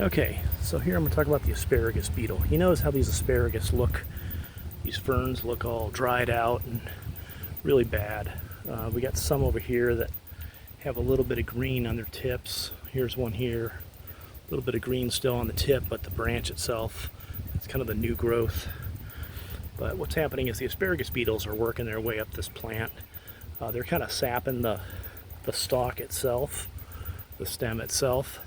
Okay, so here I'm going to talk about the asparagus beetle. You notice how these asparagus look, these ferns look all dried out and really bad. We got some over here that have a little bit of green on their tips. Here's one here, a little bit of green still on the tip, but the branch itself, it's kind of the new growth. But what's happening is the asparagus beetles are working their way up this plant. They're kind of sapping the stalk itself, the stem itself.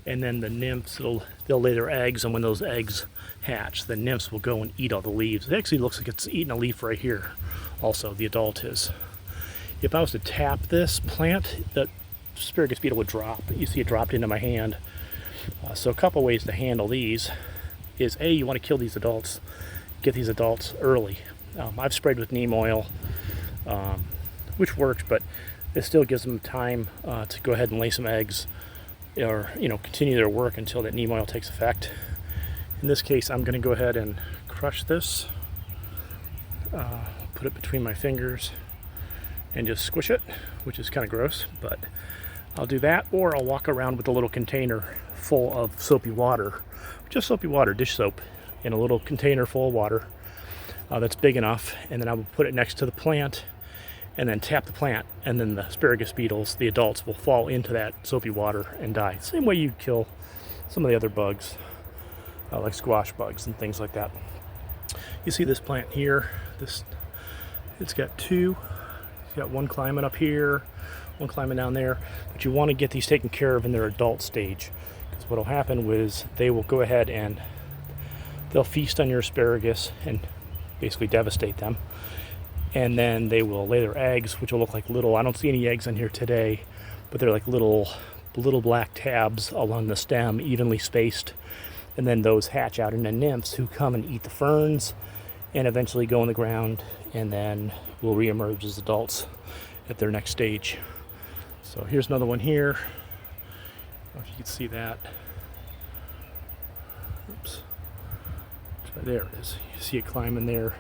And then the nymphs, they'll lay their eggs, and when those eggs hatch, the nymphs will go and eat all the leaves. It actually looks like it's eating a leaf right here. Also, the adult is. If I was to tap this plant, the asparagus beetle would drop. You see it dropped into my hand. So a couple ways to handle these is A, you want to kill these adults, get these adults early. I've sprayed with neem oil, which works, but it still gives them time to go ahead and lay some eggs, or continue their work until that neem oil takes effect. In this case, I'm going to go ahead and crush this, put it between my fingers and just squish it, which is kind of gross, but I'll do that, or I'll walk around with a little container full of soapy water, just soapy water, dish soap, in a little container full of water that's big enough, and then I will put it next to the plant and then tap the plant, and then the asparagus beetles, the adults, will fall into that soapy water and die. Same way you kill some of the other bugs, like squash bugs and things like that. You see this plant here, it's got two. It's got one climbing up here, one climbing down there, but you want to get these taken care of in their adult stage, because what will happen is they will go ahead and they'll feast on your asparagus and basically devastate them. And then they will lay their eggs, which will look like little, I don't see any eggs on here today, but they're like little black tabs along the stem, evenly spaced. And then those hatch out into nymphs who come and eat the ferns and eventually go in the ground, and then will reemerge as adults at their next stage. So here's another one here. I don't know if you can see that. Oops. There it is. You see it climbing there,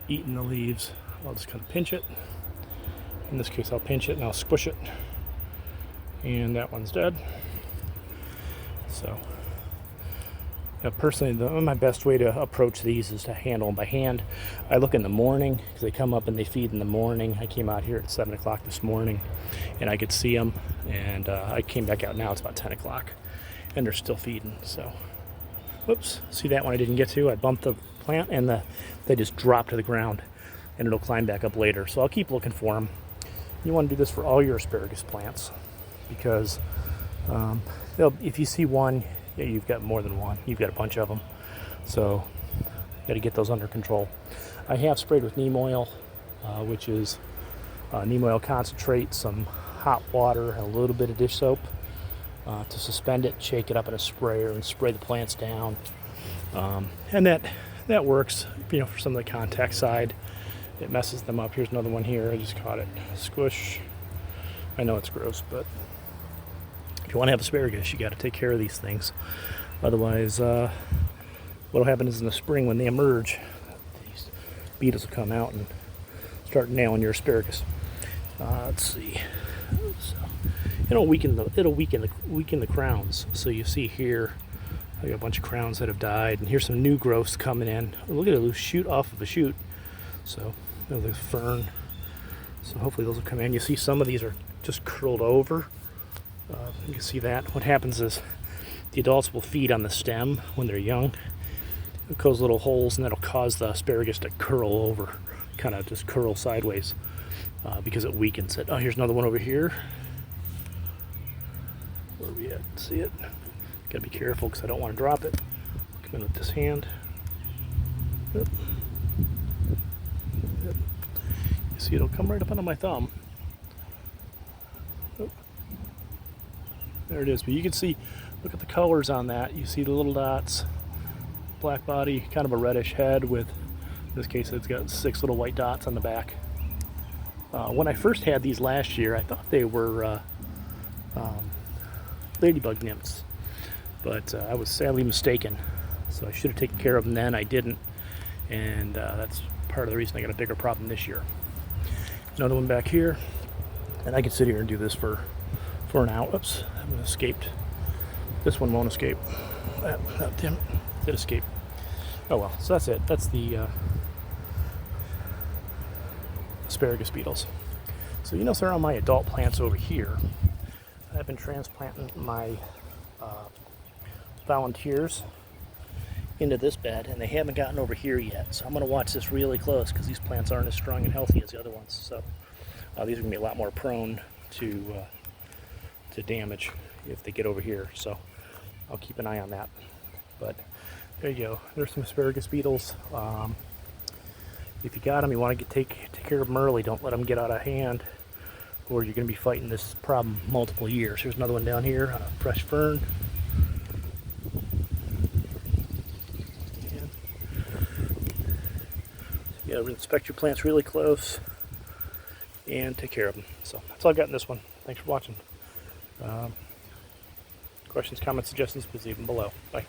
eating the leaves. I'll just kind of pinch it. In this case, I'll pinch it and I'll squish it. And that one's dead. So, personally, my best way to approach these is to handle them by hand. I look in the morning, because they come up and they feed in the morning. I came out here at 7 o'clock this morning, and I could see them. And I came back out now, it's about 10 o'clock. And they're still feeding, so. Whoops, see that one I didn't get to? I bumped the plant, and they just drop to the ground, and it'll climb back up later. So I'll keep looking for them. You want to do this for all your asparagus plants, because if you see one, yeah, you've got more than one. You've got a bunch of them. So you got to get those under control. I have sprayed with neem oil, which is neem oil concentrate, some hot water, a little bit of dish soap to suspend it, shake it up in a sprayer, and spray the plants down. And that works, for some of the contact side. It messes them up. Here's another one here. I just caught it. Squish. I know it's gross, but if you want to have asparagus, you got to take care of these things. Otherwise, what will happen is in the spring when they emerge, these beetles will come out and start nailing your asparagus. Let's see. So, it'll weaken the crowns. So you see here, I got a bunch of crowns that have died, and here's some new growths coming in. Look at it shoot off of a shoot. So the fern. So hopefully those will come in. You see some of these are just curled over. You can see that. What happens is the adults will feed on the stem when they're young. It causes little holes, and that'll cause the asparagus to curl over, kind of just curl sideways, because it weakens it. Oh, here's another one over here. Where are we at? See it? Gotta be careful because I don't want to drop it. Come in with this hand. Yep. Yep. You see, it'll come right up under my thumb. Yep. There it is. But you can see, look at the colors on that. You see the little dots, black body, kind of a reddish head with, in this case, it's got 6 little white dots on the back. When I first had these last year, I thought they were ladybug nymphs, but I was sadly mistaken. So I should have taken care of them then. I didn't, and that's part of the reason I got a bigger problem this year. Another one back here, and I could sit here and do this for an hour. Oops, I escaped This one won't escape. That did escape. Oh well, so that's it. That's the asparagus beetles. So you notice they're on my adult plants over here. I've been transplanting my volunteers into this bed, and they haven't gotten over here yet. So I'm going to watch this really close because these plants aren't as strong and healthy as the other ones. So these are going to be a lot more prone to damage if they get over here. So I'll keep an eye on that. But there you go. There's some asparagus beetles. If you got them, you want to take care of them early. Don't let them get out of hand, or you're going to be fighting this problem multiple years. Here's another one down here, fresh fern. Yeah, inspect your plants really close and take care of them. So that's all I've got in this one. Thanks for watching. Questions, comments, suggestions, please leave them below. Bye.